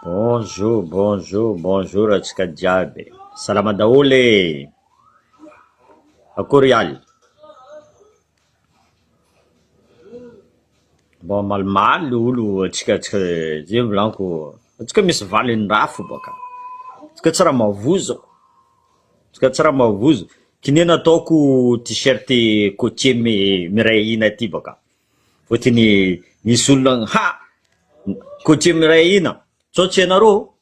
Bonjour, bonjour, bonjour antsika jiaby. Salama daholo e. Akory aly. Bon malimaly olo antsika zay volaniko. Antsika misy valin-draha fo baka. Antsika tsy raha mavozo. Antsika tsy raha mavozo. Kine nataoko t-shirt côtier miray hina ty baka. Fotony misy olona ha côtier miray hina. Tsotsy anareo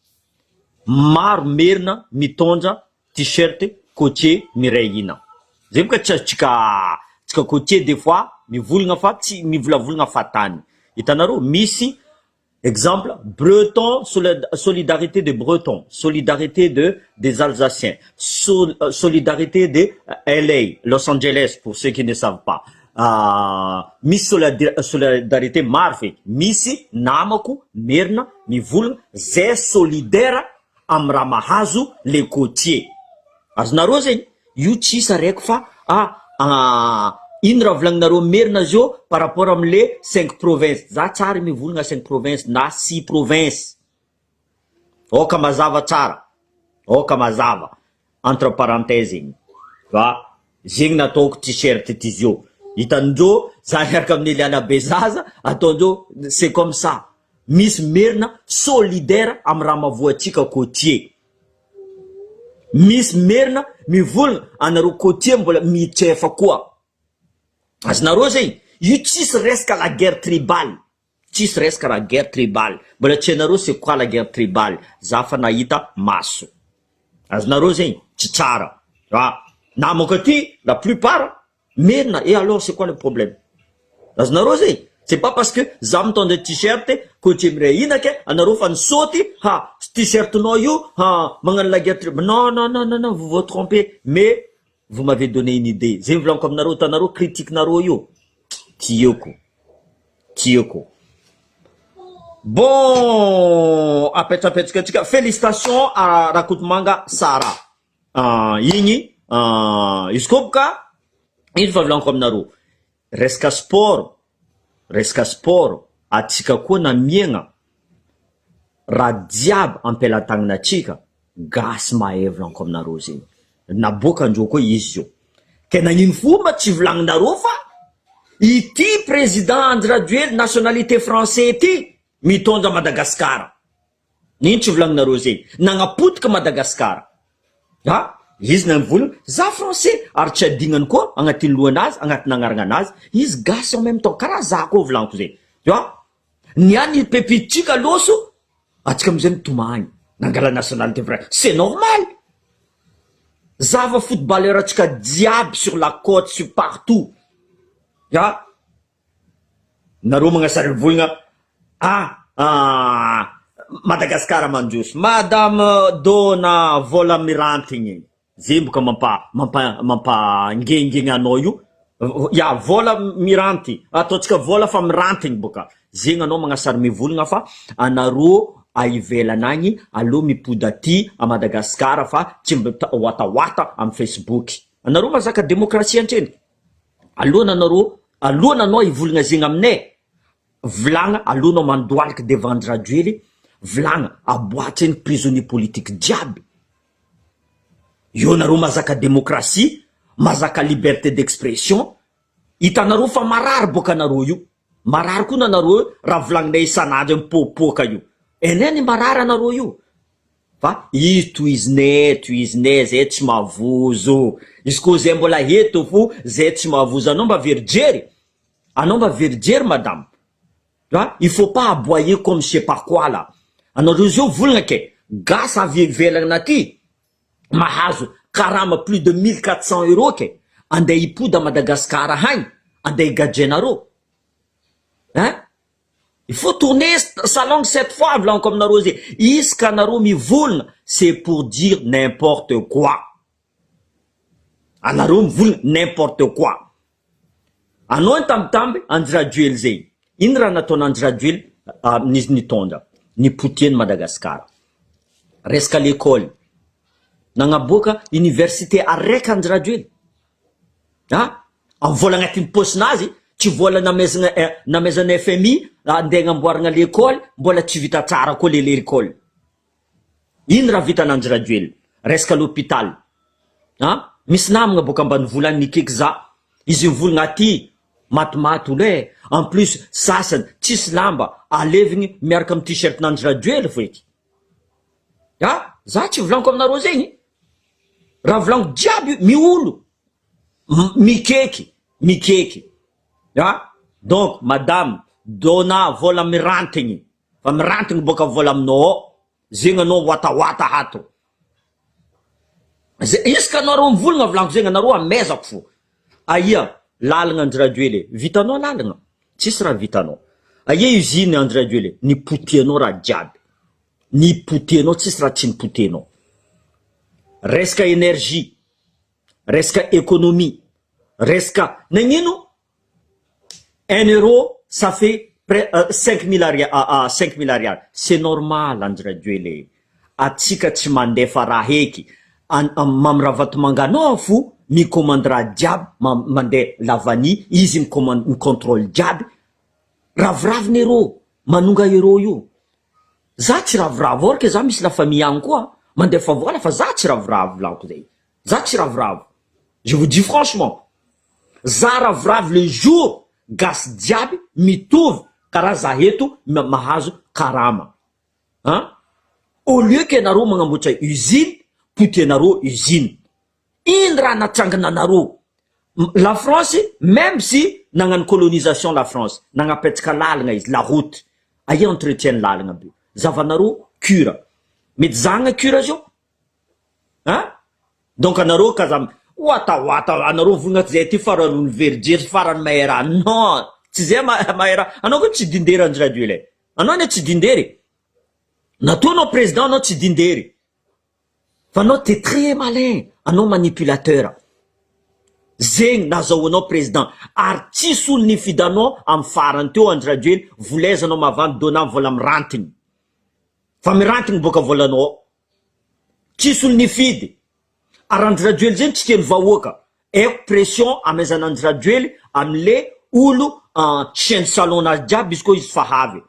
maro merina mitondra t-shirt côtier miray hina. Zay boka tsy azontsika côtier des fois mivolagna fa tsy mivolavolagna fa tany. Hitanareo misy exemple breton, solidarité des bretons, solidarité des alsaciens, solidarité de LA, Los Angeles pour ceux qui ne savent pas. Misy solidarité maro feky. Misy namako merina mivolagna zay solidaire amy raha mahazo le côtier. Azonareo zegny io tsisy araiky fa ino raha volagninareo merina zio par rapport amle 5 provinces. Za tsara mivolagna 5 provinces na 6 provinces. Oka mazava tsara. Oka mazava. Entre parenthèses igny. Va zegny nataoko t-shirt ty zio. Hitandreo za miaraka amin'ny Eliana Bezaza ataondreo c'est comme ça. Misy merina solidaire amy raha mavoatsika côtier. Misy merina mivolagna anareo côtier mbola mitrefa koa. Azonareo zegny io tsisy resaka la guerre tribale. Tsisy resaka la guerre tribale. Mbola tsy hainareo c'est quoi la guerre tribale. Za fa nahita maso. Azonareo zegny tsy tsara. Namako aty la plupart merina. Et alors c'est quoi le problème? Azonareo zegny c'est pas parce que za mitondra t-shirt côtier miray hina ke anareo fa nisaoty t-shirt nao io magnano la guerre tribale. Non, vous vous trompez. Mais vous m'avez donné une idée. Zegny volaniko aminareo, tanareo critique nareo io. Tieko. Bon, apetsapetsaka antsika. Félicitations à Rakotomanga Sara. Igny izy koa boka ino fa volaniko aminareo. Resaka sport atsika koa namiagna raha jiaby ampelatagnana atsika gasy mahay volaniko aminareo zegny. Naboaka andreo koa izy io. Ke nagnino fomba tsy volagninareo fa ity président Andry Rajoelina nationalité français ty mitondra Madagasikara. Nino tsy volagninareo zegny? Nagnapotika Madagasikara. Izy namivolagna za français ary tsy adignany koa agnatin'ny lohanazy, agnatin'ny agnaranazy, izy gasy en même temps karaha za koa volaniko zegny. Tu vois? Niany pepitsika loso atsika amizay mitomagny nangala nationalité français. C'est normal. Zava footballeur atsika diaby sur la côte, sur partout. Nareo magnasary volagna Madagasikara mandroso. Madame Dona vola mirantigny. Zay boka mampangengegna anao io. Vola miranty. Ataotsika vola fa mirantigny boka. Zegny anao magnasary mivolagna fa anareo aivelanagny alo mipody aty a Madagasikara fa tsy watawata am Facebook. Anareo mazaka démocratie antreny. Alohana anao ivolagna zegny aminay. Volagna alohana mandoalika devant Rajoely. Volagna aboatrany prisonnier politique diaby. Io nareo mazaka démocratie, mazaka liberté d'expression. Hitanareo fa marary boka nareo io. Marary koa nanareo raha volagninay isan'andro mipopoka io. Eneny marary anareo io. Fa izy toizinay zay tsy mavozo. Izy koa zay mbola eto fo zay tsy mavozo. Anao mba verijery madame. Il faut pas aboyer comme je sais pas quoi là. Anareo zio volagna ke gasy avy ivelagna aty mahazo karama plus de 1400 € ke andeha hipody a Madagasikara hagny andeha higadrenareo. Il faut tourner sa langue cette fois volaniko aminareo zay. Izy ka nareo mivolagna c'est pour dire n'importe quoi. Anareo mivolagna n'importe quoi. Anao tambitamby Andry Rajoely zay. Ino raha nataon'Andry Rajoely nizy nitondra nipotiany Madagasikara. Resaka l'école. Nagnaboaka université araiky Andry Rajoely. Am vola agnatin'ny posinazy tsy vola namezana FMI andeha agnamboarana l'école mbola tsy vita tsara koa l'école. ino raha vitananjy radio resaka l'hôpital misy namagna boka ambany volany nikaiky za izy volagna aty matimaty olo en plus sasany tsisy lamba alevigny miaraka amy t-shirt nanjy radio feky za tsy volaniko aminareo zegny raha volaniko jiaby miolo mikeky donc madame dona vola mirantigny fa mirantigny boka vola aminao zegny anao watawata ato iska anareo mivolagna volaniko zegny anareo amezako fo aia lalagna anjy radio le vitanao lalagna tsisy raha vitanao aia usine anjy radio le nipotianao raha jiaby nipotianao tsisy raha tsy nipotianao resaka énergie resaka économie resaka nagnino 1 euro ça fait 5 000 ariary c'est normal anjy radio le atsika tsy mandefa raha heky mamy raha vatomangana fo micommande raha jiaby mandeha lavani izy micontrôle jiaby raviraviny ero manonga ero io za tsy raviravo orike za misy la famille agny koa mandefa vola fa za tsy raviravo lanko zay za tsy raviravo je vous dis franchement za raviravo le jour gasy jiaby mitovy karaha za eto mahazo karama au lieu que nareo magnamboatra usine potianareo usine ino raha natrangana anareo la France même si nagnano colonisation la France nagnapetsaka lalagna izy la route aia entretien lalagna be zavanareo cura mety zagna cura zio donc anareo kaza watawata anareo volagna ty zay ty faran'olo verijery farany mahera non tsy zay mahera anao ko tsy dindery anjy radio lay anao ne tsy dindery nataonao président anao tsy dindery fa anao t'es très malin anao manipulateur zegny nazahoanao président ary tsisy olo nifidanao amy farany teo anjy radio volezanao mavandy dona vola mirantigny fa mirantigny boka volanao tsisy olo nifidy ary anjy radio zegny tsy kely vahoaka eko pression amezana anjy radio amle olo chien de salon nazy jiaby izy koa izy fahavy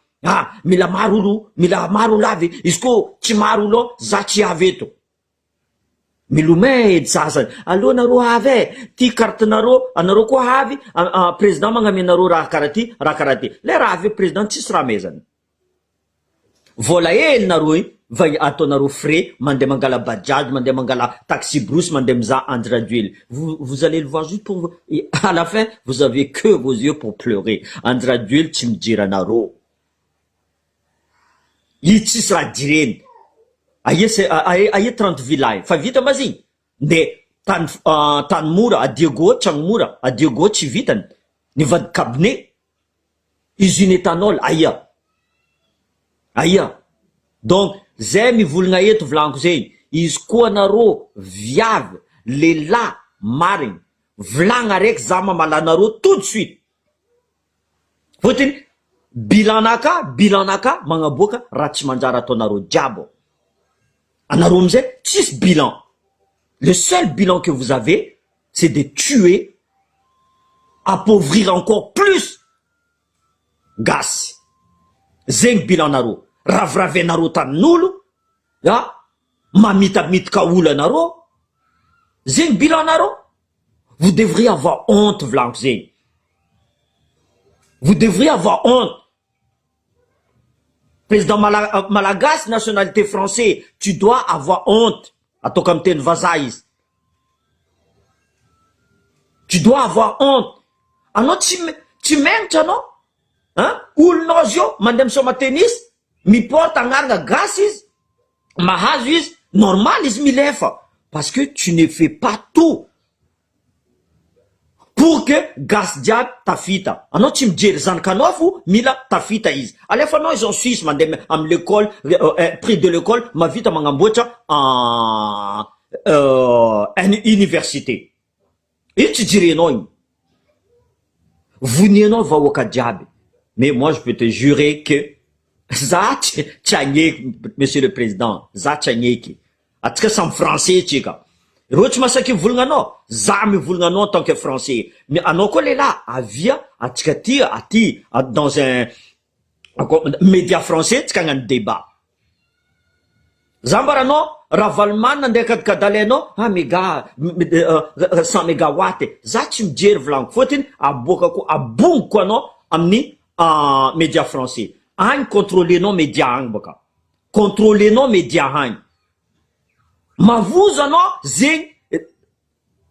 mila maro olo avy izy koa tsy maro olo za tsy avy eto milomay edy sasany aloha nareo avy ty kartinareo anareo koa avy président magnamenareo raha karaha ty le raha avy président tsisy raha mezany vola hely nareo va ataonareo frais mandeha mangala bajaj mandeha mangala taxi brousse mandeha miza anjy radio vous allez le voir juste pour à la fin vous avez que vos yeux pour pleurer anjy radio tsy mijery anareo i tsisy raha jireny aia 30 village fa vita mazigny nde tany mora adiego tragno mora adiego tsy vitany nivady cabinet usine éthanol aia donc zay mivolagna eto volaniko zay izy koa anareo viavy lehilahy marigny volagna raiky za mamala anareo tout de suite fotiny bilanaka magnaboaka raha tsy manjary ataonareo jiabo anareo amizay tsisy bilan le seul bilan que vous avez c'est de tuer appauvrir encore plus gasy zegny bilan nareo raviravenareo tanin'olo mamitamitaka olo anareo zegny bilan nareo vous devriez avoir honte volaniko zegny vous devriez avoir honte président malagasy nationalité français tu dois avoir honte ataoko amy teny vazaha izy tu dois avoir honte anao tsy menitra anao olonao zio mandeha misoma tennis miporte agnarana gasy izy mahazo izy normal izy milefa parce que tu ne fais pas tout pour que gasy jiaby tafita anao tsy mijery zanakanao fo mila tafita izy alefanao izy en Suisse mandeha amy l'école prix de l'école mavita magnamboatra université io tsy jirenao igny vonianao vahoaka jiaby mais moi je peux te jurer que za tsy agneky monsieur le président za tsy agneky atsika samy français tsika reo tsy masaky volagna za mivolagna anao en tant que français mais anao koa lehilahy avia atsika aty dans un média français tsika agnano débat Zambaranao ravalmanina ndraiky kadalainao méga 100 mégawatt za tsy mijery volaniko fotiny abokako abongoko anao amin'ny média français agny contrôlenao média agny baka contrôlenao média agny mavozo anao zegny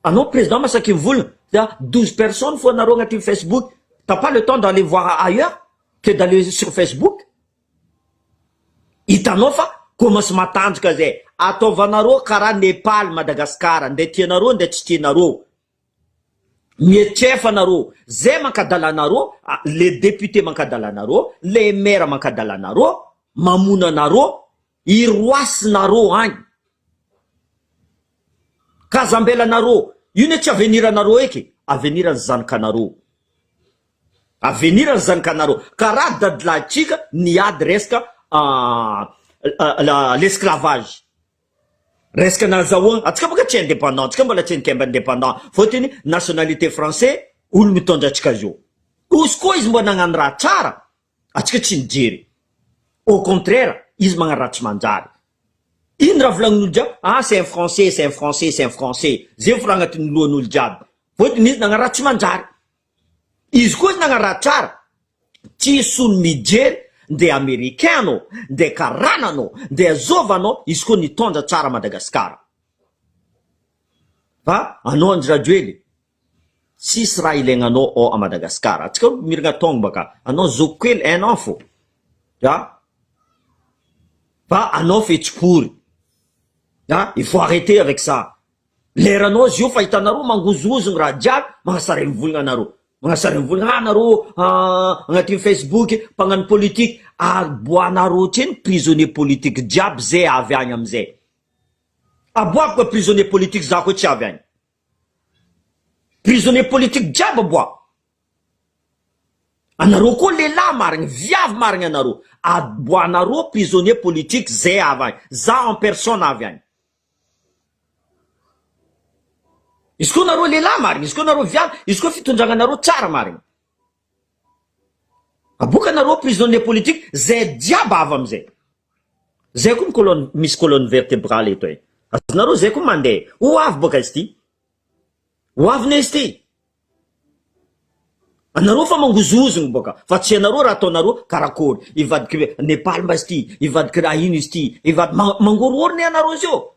anao président masaky mivolagna 12 personnes fo anareo agnaty Facebook t'as pas le temps d'aller voir ailleurs que d'aller sur Facebook hitanao fa commence matanjaka zay ataovanareo karaha Népal Madagasikara nde tianareo nde tsy tianareo mietrefanareo zay mankadalanareo les députés mankadalanareo les maires mankadalanareo mamonanareo iroasinareo agny kazambelanareo io tsy aveniranareo eky aveniran'ny zanakanareo aveniran'ny zanakanareo karaha dadilahintsika niady resaka l'esclavage resaka nazahoana atsika boka tsy indépendant atsika mbola tsy nikemba indépendant fotiny nationalité français olo mitondra atsika zio ozy koa izy mbo nagnano raha tsara atsika tsy nijery au contraire izy magnano raha tsy manjary ino raha volagnin'olo jiaby c'est un français c'est un français c'est un français zay fora agnatin'ny lohan'olo jiaby fotiny izy nagnano raha tsy manjary izy koa izy nagnano raha tsara tsisy olo mijery nde américain anao nde karana anao nde azovanao izy koa nitondra tsara Madagasikara fa anao Andry sisy raha ilainanao ao a Madagasikara atsika miragna tonga baka anao zoko kely 1 an fo fa anao fetsik'ory il faut arrêter avec ça leranao zio fa hitanareo mangozozogny raha jiaby magnasara mivolagna anareo magnasara mivolagna anareo agnatin'ny Facebook mpagnano politique aboanareo treny prisonnier politique jiaby zay avy agny amizay aboako prisonnier politique za koa tsy avy agny prisonnier politique jiaby aboa anareo koa lehilahy marigny viavy marigny anareo aboanareo prisonnier politique zay avy agny za en personne avy agny izy koa nareo lehilahy marigny izy koa nareo viavy izy koa fitondragnanareo tsara marigny aboka nareo prisonnier politique zay jiaby avy amizay zay koa colonne misy colonne vertébrale eto e azonareo zay koa mandeha ho avy boka izy ty ho avy na izy ty anareo fa mangozozogny boka fa tsy anareo raha ataonareo karakory ivadiky Népal mba izy ty ivadiky raha ino izy ty ivady mangororony anareo zio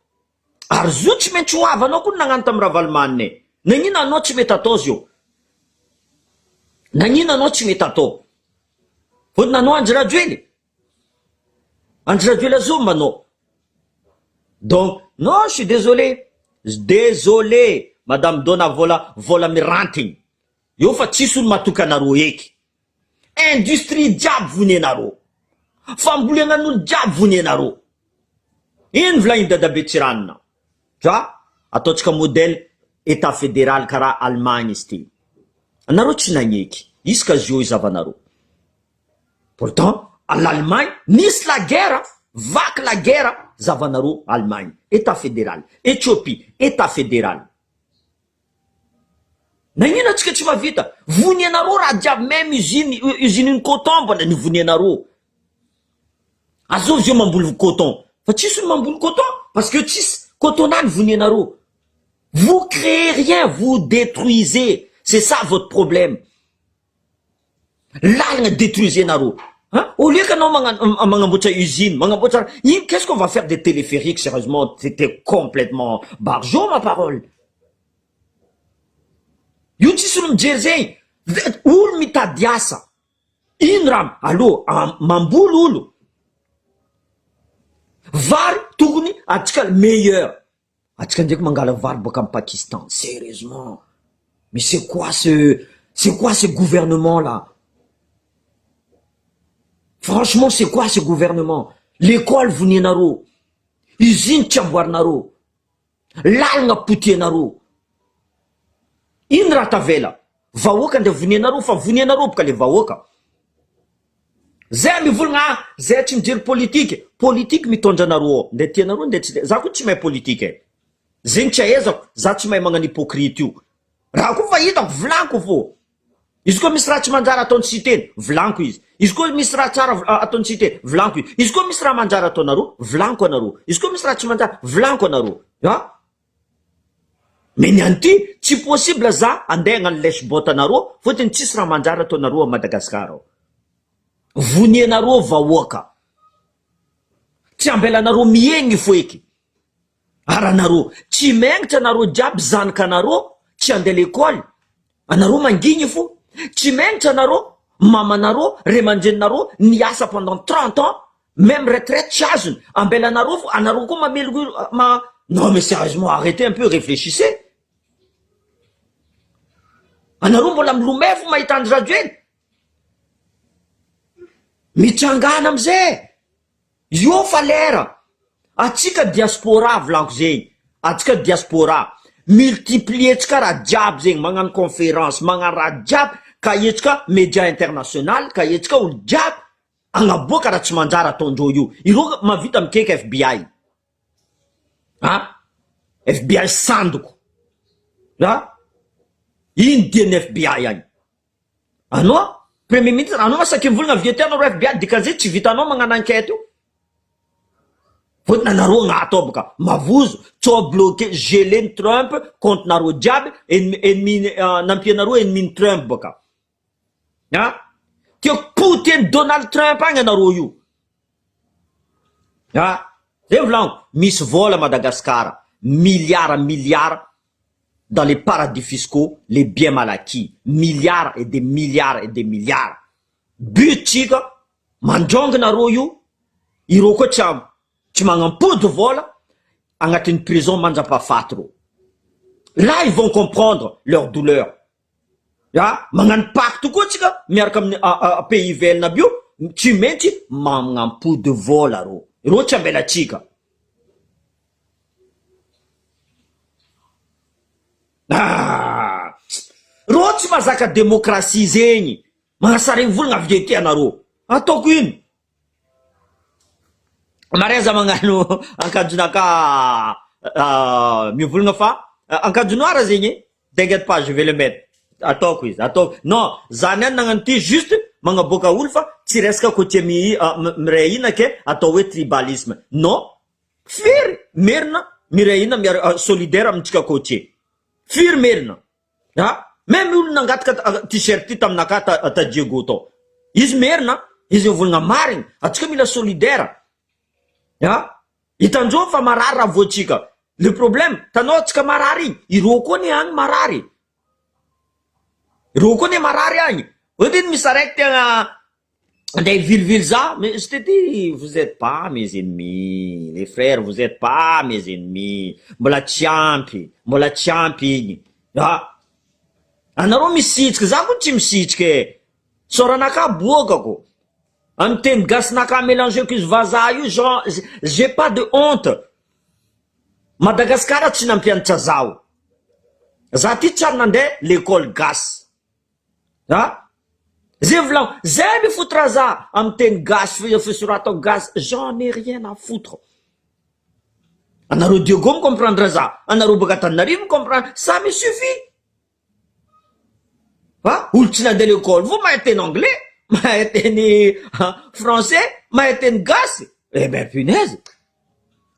ary zo tsy maintsy ho avy anao koa nagnano tamy ravalomanine nagnino anao tsy mety atao zio nagnino anao tsy mety atao fotiny anao Andry Rajoely azomba anao donc non je suis désolé madame Dona vola mirantigny io fa tsisy olo matoka anareo eky industrie jiaby vonenareo fambolegnan'olo jiaby vonenareo ino volagny dadabe tsiranina ataotsika modèle état fédéral karaha Allemagne izy ty anareo tsy nagneky isaka zio izavanareo pourtant l'Allemagne nisy la guerre vaky la guerre zavanareo Allemagne état fédéral Éthiopie état fédéral nagnino atsika tsy mavita vonenareo raha jiaby même usine coton mbola nivonenareo azovy zio mamboly coton fa tsisy mamboly coton parce que tsisy cotonany vonenareo vous créez rien vous détruisez c'est ça votre problème lalagna détruisenareo au lieu qu'anao magnamboatra usine magnamboatra qu'est-ce qu'on va faire des téléphériques sérieusement c'était complètement barjot ma parole io tsisy olo mijery zegny olo mitady asa ino raha allo mamboly olo vary tokony atsika meilleur atsika ndraiky mangala vary boka amy Pakistan sérieusement mais c'est quoi ce gouvernement là franchement c'est quoi ce gouvernement l'école vonenareo usine tsy amboarinareo lalagna potianareo ino raha tavela vahoaka nde vonenareo fa vonenareo boka le vahoaka zay mivolagna zay tsy mijery politique mitondra anareo nde tianareo nde tsy za koa tsy mahay politique zegny tsy aezako za tsy mahay magnano hypocrite io raha koa fa hitako volaniko fo Izy koa misy raha tsy manjara ataony tsy teny, volaniko izy. Izy koa misy raha tsara ataony tsy teny, volaniko izy. Izy koa misy raha manjara ataonareo, volaniko anareo. Izy koa misy raha tsy manjara, volaniko anareo. Ha? Mais niany ty, tsy possible za andeha hagnano lesbota anareo, fotony tsisy raha manjara ataonareo a Madagasikara ao. Vonianareo vahoaka. Tsy ambelanareo miegny foeky. Aranareo, tsy mengitra anareo jiaby zanaka anareo, tsy andeha l'école. Anareo mangigny fo. Tsy mengitra anareo, mamanareo, remanjeninareo, niasa pendant 30 ans, même retraite tsy azony. Ambelanareo fo, anareo koa mamelo Non mais sérieusement, arrêtez un peu, réfléchissez. Anareo mbola milomay fo mahita andry radio eny. Mitsangana amizay. Io fa lera. Atsika diaspora volaniko zegny. Atsika diaspora. Multiplier tsika raha jiaby zegny, magnano conférence, magnano raha jiaby, ka etsika média international, ka etsika olo jiaby, agnaboaka raha tsy manjara ataondreo io. Ireo mavita mikeka FBI. Ha? FBI sandoko. Ha? Ino dian'ny FBI agny? Anao, premier ministre, anao masaky mivolagna viety anao FBI, dikan'izay tsy vitanao magnano enquête io. Fotony anareo agnato ao boka, mavozo, tsao bloqué, gelé Trump, contre nareo jiaby, ennemi, nampianareo ennemi Trump boka. Ha? Tiako poteny Donald Trump agny anareo io. Ha? Zay volaniko, misy vola Madagascar, milliards dans les paradis fiscaux, les biens mal acquis. Milliards et des milliards et des milliards. But tsika, mandrongana io, ireo koa tsy magnampody vola, agnatin'ny prison mandrapahafaty reo. Là, ils vont comprendre leur douleur. Ya, magnano pacte koa tsika, miaraka amin'ny pays velona bio, tsy maintsy magnampody vola reo. Reo tsy ambelatsika. Reo tsy mazaka demokrasia zegny. Magnasareny volagna avy anareo. Ataoko ino? Mareza magnano akanjonaka mivolagna fa akanjonoara zegny. T'inquiète pas, je vais le mettre. Ataoko izy, ataoko. Non, zany any nagnano ty juste magnaboaka olo fa tsy resaka côté miray ina ke atao hoe tribalisme. Non, firy merina miray ina solidaire amintsika côté. Firy merina. Ha? Même olo nangataka t-shirt ty taminaka ta Diego tao. Izy merina, izy volagna marigny, atsika mila solidaire. Ha? Hitanjô fa marary raha voatsika. Le problème, tanao atsika marary igny, ireo koa ne agny marary. Ireo koa ne marary agny. Ohatry misy araiky tena andeha vilevily za, mais je te dis, vous êtes pas mes ennemis. Les frères, vous êtes pas mes ennemis. Mbola tsy ampy igny. Ha? Anareo misitriky, za koa tsy misitriky. Soranaka boakako. Amin'ny teny gasinaka mélangeko izy vazaha io, genre, j'ai pas de honte. Madagascar tsy nampianatra zaho. Za ty tsary nandeha l'école gasy. Ha? Zay volaniko, zay mifotra za amin'ny teny gasy, fisoratako gasy, j'en ai rien à foutre. Anareo Diego me comprendre za, anareo Bakatanarivo me comprendre, ça me suffit. Ha? Olo tsy nandeha l'école, vous mahay teny anglais, mahay teny français, mahay teny gasy. Eh ben punaise.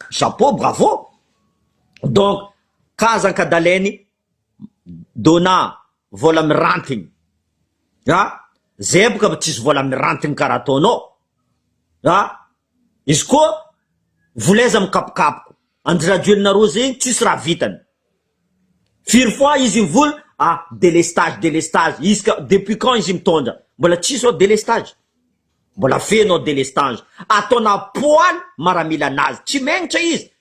Chapeau, bravo. Donc, kazan-kadaleny dona vola mirantigny. Ha? Zay boka tsisy vola mirantigny karaha ataonao. Ha? Izy koa voleza mikapokapoko. Andradiolinareo zegny tsisy raha vitany. Firy fois izy mivola, délestage. Izy ka depuis quand izy mitondra? Mbola tsisy ao délestage. Mbola fenao délestage. Ataona poaly maramila anazy. Tsy mengitra izy.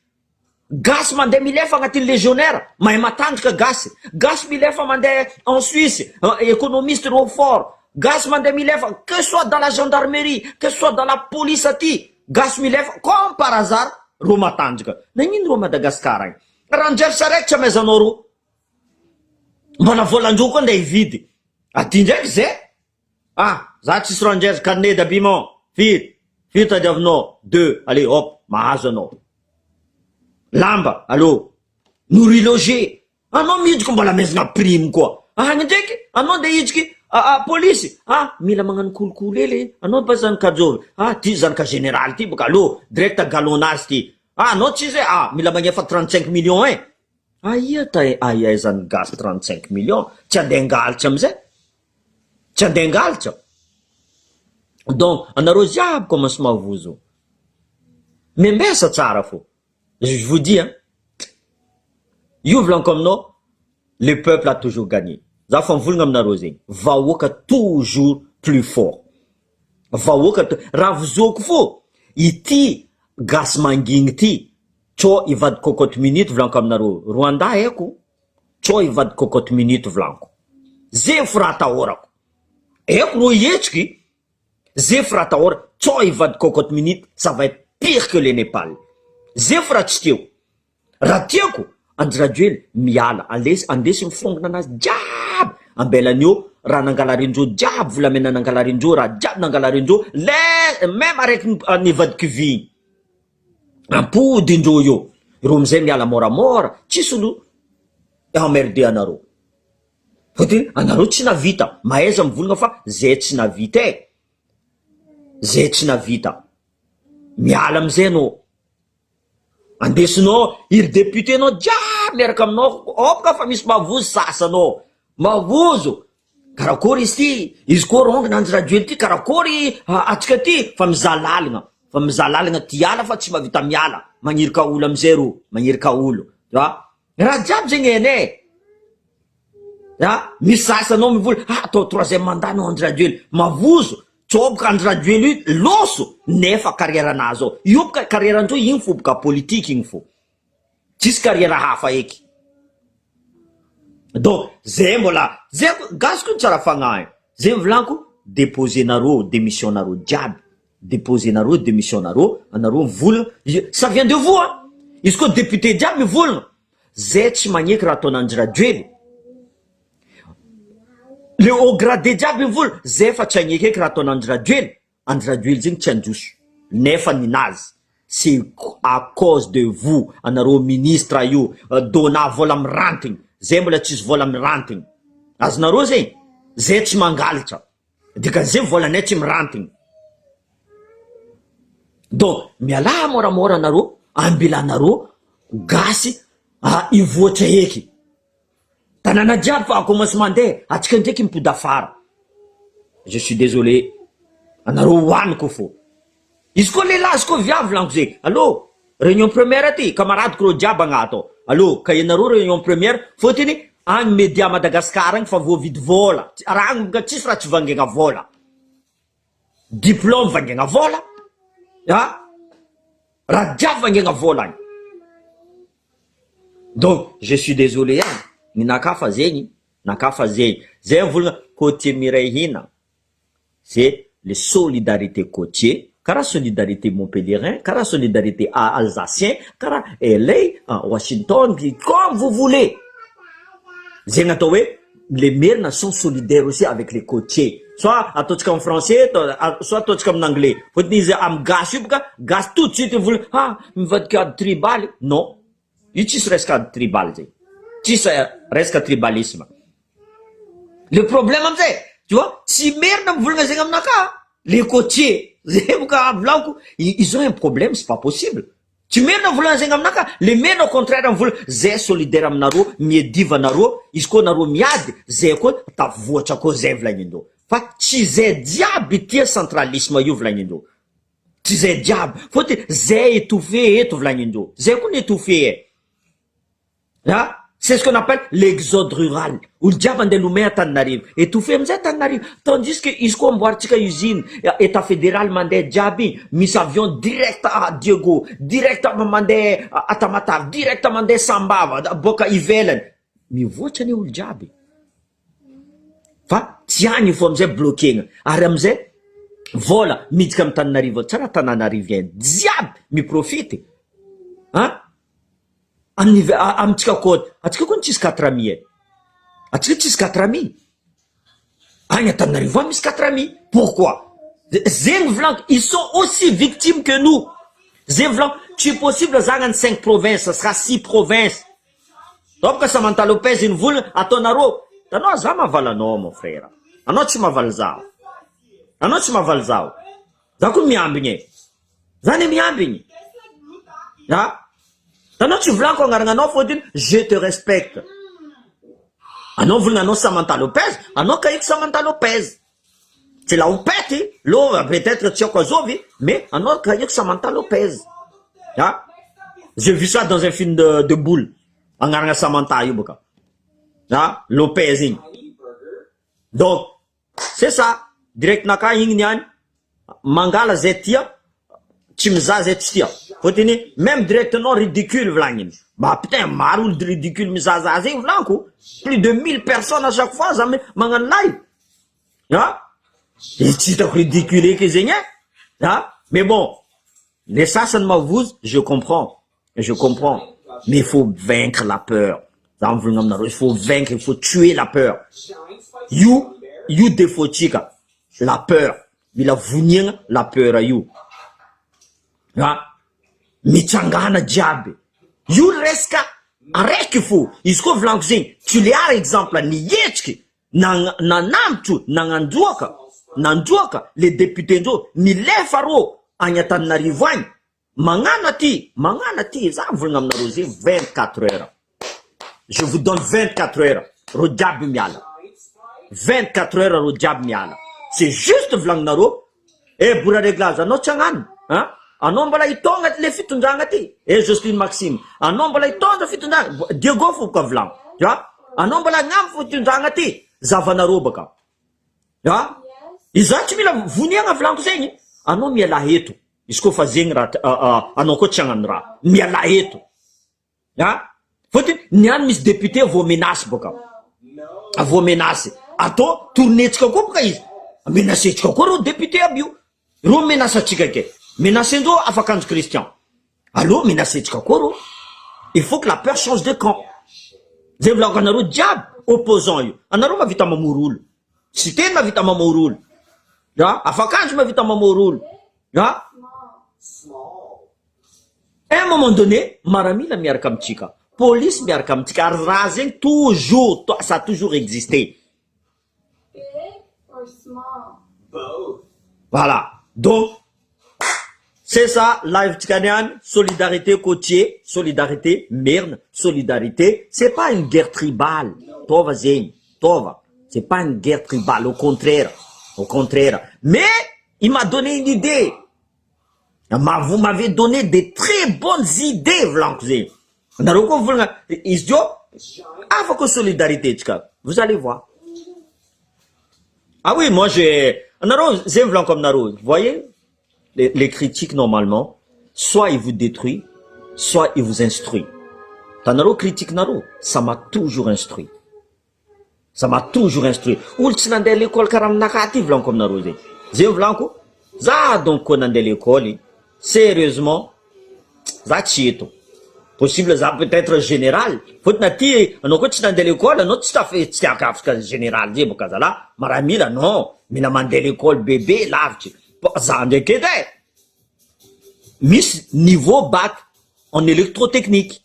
Gasy mandeha milefa agnatin'ny légionnaire, mahay matanjaka gasy. Gasy milefa mandeha en Suisse, économiste Roquefort. Gasy mandeha milefa, que ce soit dans la gendarmerie, que ce soit dans la police aty. Gasy milefa, comme par hasard, ro matanjaka. Nagnino ro Madagascar agny? Raha saraiky tsy amaizanao ro. Mbona volan-dreo koa andeha hividy. Aty ndraiky zay. Za tsisy ranjery carnet d'habillement. Firy tadiavinao? 2. Allez, hop, mahazo anao. Lamba, allô, nourri loger. Anao midiko mbola mezina prime koa. Agny ndraiky, anao ndeha hijiky, polisy mila magnano kolokolo hely anao ba zany kajovy ty zany ka général ty boka allo direct galonage ty anao tsy izy mila magnefa 35 millions ia zany gasy 35 millions tsy andeha angalitra amizay tsy andeha angalitra donc anareo ziaby commence mavozo membesa tsara fo je vous dis io volaniko aminao le peuple a toujours gagné za fa mivolagna aminareo zegny vahoaka toujours plus fort vahoaka raha vozoko fo ity gasy mangigny ty tso ivady cocotte minute volaniko aminareo Rwanda haiko tso ivady cocotte minute volaniko ze fo raha tahorako haiko ro ietriky ze fo raha tahorako tso ivady cocotte minute ça va être pire que le Népal ze fo raha tsy teo raha tiako Andradjoely miala andesy mifrongona anazy jiaby ambelan'io raha nangalarindreo jiaby volamena nangalarindreo raha jiaby nangalarindreo même araiky nivadiky vigny ampodindreo io ro amizay miala moramora tsisy olo emmerde anareo fotiny anareo tsy navita mahaiza mivolagna fa zay tsy navita zay tsy navita miala amizay anao andesinao iry député nao jiaby miaraka aminao oka fa misy mavozo sasanao mavozo karakory izy ty izy koa rongina Andradjoely ty karakory atsika ty fa mizalalagna ty ala fa tsy mavita miala magnirika olo amizay ro magnirika olo raha jiaby zegny ene misy sasanao mivola atao 3e mandat nao Andradjoely mavozo tsoboka Andradjoely loso nefa carrière anazy ao io boka carrière andreo igny fo boka politique igny fo tsisy carrière hafa eky donc zay mbola zay gasiko tsara fagnahy zay volaniko déposer nareo démission nareo jiaby déposer nareo démission nareo anareo mivolagna ça vient de vous izy koa député jiaby mivolagna zay tsy magneky raha ataona Andradjoely le haut gradé jiaby mivolagna zay fa tsy agneky eky raha ataona Andradjoely zegny tsy androso nefa ninazy c'est à cause de vous anareo ministre io dona vola mirantigny zay mbola tsisy vola mirantigny azonareo zegny zay tsy mangalitra dikan'izay volanay tsy mirantigny donc miala moramora anareo ambilanareo gasy ivoatra eky tanàna jiaby fa commence mandeha atsika ndraiky mipody afara je suis désolé anareo hoaniko fo izy koa lehilahy izy koa viavy laniko zegny allo réunion première ty camaradeko reo jiaby agnato allo ka ianareo réunion première fotiny agny média Madagascar agny fa voavidy vola raha agny boka tsisy raha tsy vangegna vola diplôme vangegna vola raha jiaby vangegna vola agny donc je suis désolé ny nakafa zegny zay volagna côtier miray hina c'est le solidarité côtier karaha solidarité montpellierin karaha solidarité alsacien karaha LA Washington comme vous voulez zegny atao hoe les merina sont solidaires aussi avec les côtiers soit ataotsika en français soit ataotsika en anglais fotiny izy amy gasy io boka gasy tout de suite volagna mivadika ady tribal non io tsisy resaka ady tribal zegny tsisy resaka tribalisme le problème amizay tu vois tsy merina mivolagna zegny aminaka les côtiers zay boka volaniko ils ont un problème c'est pas possible tsy merina volagna zegny aminaka le merina au contraire mivolagna zay solidaire aminareo miediva anareo izy koa nareo miady zay koa tavoatra koa zay volagnindreo fa tsy zay diaby tia centralisme io volagnindreo tsy zay diaby fotiny zay étouffé eto volagnindreo zay koa étouffé c'est ce qu'on appelle l'exode rural olo jiaby andeha lomay Antananarivo étouffé amizay Antananarivo tandis que izy koa amboaritsika usine état fédéral mandeha jiaby misy avion direct Diego direct mandeha Tamatave direct mandeha Sambava boka ivelany mivoatra ny olo jiaby fa tsy agny fo amizay bloquegna ary amizay vola midika amy Antananarivo tsara Antananarivien jiaby miprofity amitsika koa atsika koa tsisy 4000 atsika tsisy 4000 agny Antananarivo misy 4000 pourquoi zegny volaniko ils sont aussi victimes que nous zegny volaniko tsy possible zagny any 5 provinces ça sera 6 provinces donc Samantha Lopez iny volagna ataonareo tanao za mavalanao mon frère anao tsy mahavaly zaho, anao tsy mahavaly zaho, za koa miambigny e, zany miambigny ha, anao tsy volaniko agnarananao fôtiny je te respecte. Anao volananao Samantha Lopez, anao kaiko Samantha Lopez. C'est la houppette, là, peut-être tu as quoi mais anao kaiko Samantha Lopez. Ha? J'ai vu ça dans un film de boule. Angaranga Samantha io boka. Ha? Lopez igny. Donc, c'est ça. Direct naka igny niany. Mangala zay tia, tsy mizaha zay tsy tia. Fôtiny même directement ridicule vlagniny. Bah putain, maro olo ridicule mizaha zay vlanko. Plus de 1000 personnes à chaque fois, ça magnano live. Ha? Et tsy hitako ridicule eky zegny hein? Ha? Mais bon, les sasany mavozo, je comprends. Mais il faut vaincre la peur. Il faut vaincre, il faut tuer la peur. You defotika. La peur. Mila vuniana la peur à you. Ha? Mitsangana jiaby. You reska araiky fo. Izy koa volaniko zegny, tu le ar exemple ny hetsiky nanamtro nandroaka les députés njo nilefa rô agny Antananarivo agny. Magnano aty, za volagna aminareo zegny 24 heures. Je vous donne 24 heures. Ro jiaby miala. 24 heures ro jiaby miala. C'est juste volagninareo. Eh boura réglage, anao tsy agnano. Hein? Anao mbola hitonga le fitondragna ty. Eh Jocelyne Maxime, anao mbola hitondra fitondragna. Diego fo ka volagno. Ya? Anao mbola agnamo fitondragna ty. Zavanareo baka. Ya? Iza tsy mila voniagna volagno zegny. Anao miala eto. Izy koa fa zegny raha anao koa tsy agnano raha. Miala eto. Ya? Fôtiny niany misy député vao menace baka. Vao menace. Atao tournetsika koa baka izy. Menacetsika koa rô député aby io. Rô menaçatsika ke. Menacendrô afakanjo Christian. Allô menacetsika koa rô. Il faut que la peur change de camp. Zay volagno anareo jiaby opposant io. Anareo mavita mamory olo. Tsy teny mavita mamory olo. Ya? Afakanjo mavita mamory olo. Ya? À un moment donné, maramila miaraka amitsika. Police miaraka amitsika. Ary raha zegny toujours, ça a toujours existé. Voilà. Donc, c'est ça, live Tchanian, solidarité côtier, solidarité merne, solidarité. C'est pas une guerre tribale. Tova Zeng, Tova. C'est pas une guerre tribale, au contraire. Au contraire. Mais, il m'a donné une idée. Vous m'avez donné des très bonnes idées, Vlankzé. Avec solidarité, vous allez voir. Ah oui, moi j'ai... Vous voyez, les critiques normalement, soit ils vous détruisent, soit ils vous instruisent. Tanaro critique naro, ça m'a toujours instruit. Ça m'a toujours instruit. Ou tu n'as pas l'école karam nakati vlan comme naro zé. Zé vlanko, za donc on a l'école. Sérieusement, za chieto. Possible ça peut-être général. Faut que tu no ko tu n'as pas l'école, no tu t'as fait tu général zé bokazala. Maramila non, mais na mandé l'école bébé lavti. Ça en est Miss niveau bac en électrotechnique.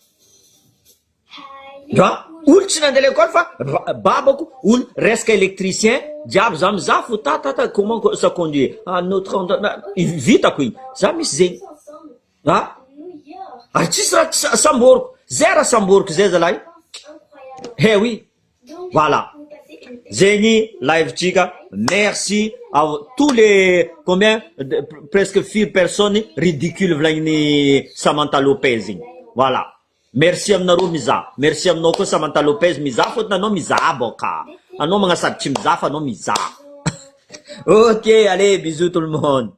Ya, oul tsy nandeha l'école fa babako oul resque électricien, diable zam zafo tata comment ça conduit à notre vite quoi. Ça misy zegny. Ah? Ah tsisy raha samboriko. Zay raha samboriko zay zalahy. Eh oui. Voilà. Zeni, live chica, merci à tous les, presque 4 personnes ridicules, vlagni Samantha Lopez. Voilà. Merci à Mnaro Miza. Merci à Mnoko Samantha Lopez Miza. Faut que Miza boka. Ano mga sa chimza, no Miza. Ok, allez, bisous tout le monde.